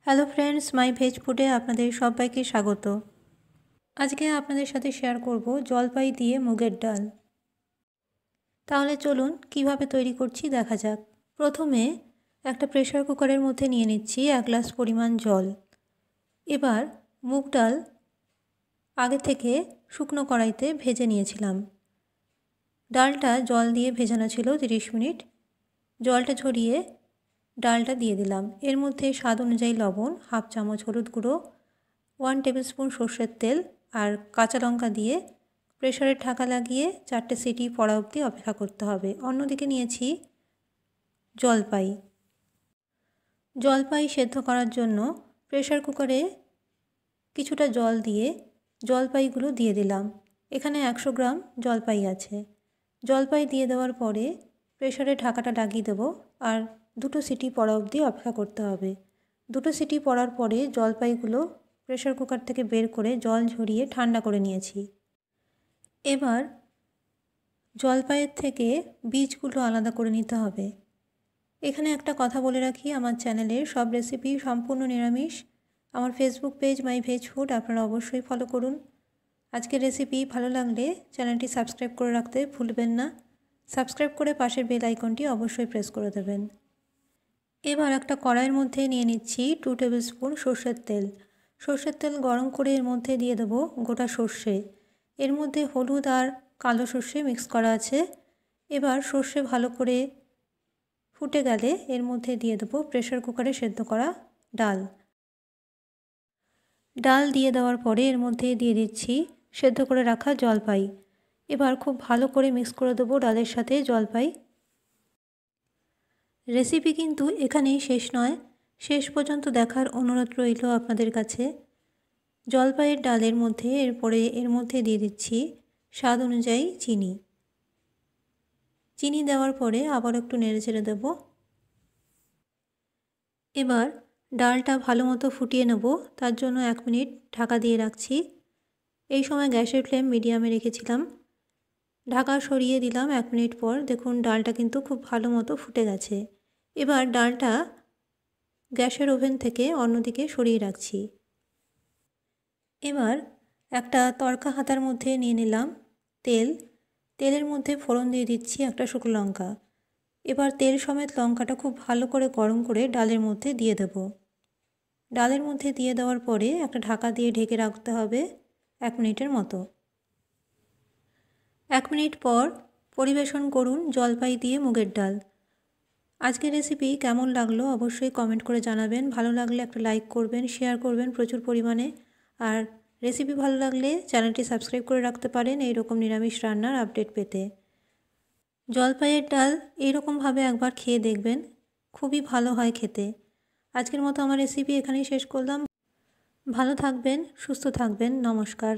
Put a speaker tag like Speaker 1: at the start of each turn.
Speaker 1: Hello friends, মাই veg ফুডে আপনাদের সবাইকে স্বাগত। আজকে আপনাদের সাথে শেয়ার করব জলপাই দিয়ে মুগের ডাল। তাহলে চলুন কিভাবে তৈরি করছি দেখা যাক। প্রথমে একটা প্রেসার কুকারের মধ্যে নিয়ে নিচ্ছি 1 গ্লাস পরিমাণ জল। এবার মুগ ডাল আগে থেকে শুকনো কড়াইতে ভেজে নিয়েছিলাম। ডালটা জল দিয়ে ভেজানো ছিল 30 মিনিট। জলটা ঝরিয়ে ডালটা দিয়ে দিলাম। এর মধ্যে স্বাদ অনুযায়ী লবণ, হাফ চামচ হলুদ গুঁড়ো, 1 টেবিলস্পুন সর্ষের তেল আর কাঁচা লঙ্কা দিয়ে প্রেসারের ঢাকা লাগিয়ে 4টে সিটি পড়া অবধি অপেক্ষা করতে হবে। অন্যদিকে নিয়েছি জলপাই। জলপাই সেদ্ধ করার জন্য প্রেসার কুকারে কিছুটা জল দিয়ে জলপাইগুলো দিয়ে দিলাম। এখানে 100 গ্রাম জলপাই আছে। জলপাই দিয়ে দেওয়ার পরে প্রেসারের ঢাকাটা লাগিয়ে দেবো আর 2টো সিটি পড়া অবধি অপেক্ষা করতে হবে। 2টো সিটি পড়ার পরে জলপাইগুলো প্রেসার কুকার থেকে বের করে জল ঝরিয়ে ঠান্ডা করে নিয়েছি। এবার জলপাইয়ের থেকে বীজগুলো আলাদা করে নিতে হবে। এখানে একটা কথা বলে রাখি, আমার চ্যানেলের সব রেসিপি সম্পূর্ণ নিরামিষ। আমার ফেসবুক পেজ মাই ভেজ ফুড আপনারা অবশ্যই ফলো করুন। আজকের রেসিপি ভালো লাগলে চ্যানেলটি সাবস্ক্রাইব করে রাখতে ভুলবেন না। সাবস্ক্রাইব করে পাশের বেল আইকনটি অবশ্যই প্রেস করে দেবেন। এবার একটা কড়াইয়ের মধ্যে নিয়ে নিচ্ছি 2 টেবিলস্পুন সর্ষের তেল। সর্ষের তেল গরম করে এর মধ্যে দিয়ে দেবো গোটা সর্ষে। এর মধ্যে হলুদ আর কালো সর্ষে মিক্স করা আছে। এবার সর্ষে ভালো করে ফুটে গেলে এর মধ্যে দিয়ে দেবো প্রেসার কুকারে সেদ্ধ করা ডাল। ডাল দিয়ে দেওয়ার পরে এর মধ্যে দিয়ে দিচ্ছি সেদ্ধ করে রাখা জলপাই। এবার খুব ভালো করে মিক্স করে দেবো ডালের সাথে জলপাই। রেসিপি কিন্তু এখানেই শেষ নয়, শেষ পর্যন্ত দেখার অনুরোধ রইল আপনাদের কাছে। জলপাইয়ের ডালের মধ্যে এর মধ্যে দিয়ে দিচ্ছি স্বাদ অনুযায়ী চিনি। চিনি দেওয়ার পরে আবার একটু নেড়ে চেড়ে দেবো। এবার ডালটা ভালো মতো ফুটিয়ে নেব, তার জন্য 1 মিনিট ঢাকা দিয়ে রাখছি। এই সময় গ্যাসের ফ্লেম মিডিয়ামে রেখেছিলাম। ঢাকা সরিয়ে দিলাম 1 মিনিট পর। দেখুন ডালটা কিন্তু খুব ভালো মতো ফুটে গেছে। এবার ডালটা গ্যাসের ওভেন থেকে অন্যদিকে সরিয়ে রাখছি। এবার একটা তড়কা হাতার মধ্যে নিয়ে নিলাম তেল। তেলের মধ্যে ফোড়ন দিয়ে দিচ্ছি একটা শুকনো লঙ্কা। এবার তেল সমেত লঙ্কাটা খুব ভালো করে গরম করে ডালের মধ্যে দিয়ে দেব। ডালের মধ্যে দিয়ে দেওয়ার পরে একটা ঢাকা দিয়ে ঢেকে রাখতে হবে 1 মিনিটের মতো। 1 মিনিট পর পরিবেশন করুন জলপাই দিয়ে মুগের ডাল। আজকের রেসিপি কেমন লাগলো অবশ্যই কমেন্ট করে জানাবেন। ভালো লাগলে একটা লাইক করবেন, শেয়ার করবেন প্রচুর পরিমাণে। আর রেসিপি ভালো লাগলে চ্যানেলটি সাবস্ক্রাইব করে রাখতে পারেন এই রকম নিরামিষ রান্নার আপডেট পেতে। জলপাইয়ের ডাল এইরকমভাবে একবার খেয়ে দেখবেন, খুবই ভালো হয় খেতে। আজকের মতো আমার রেসিপি এখানেই শেষ করলাম। ভালো থাকবেন, সুস্থ থাকবেন। নমস্কার।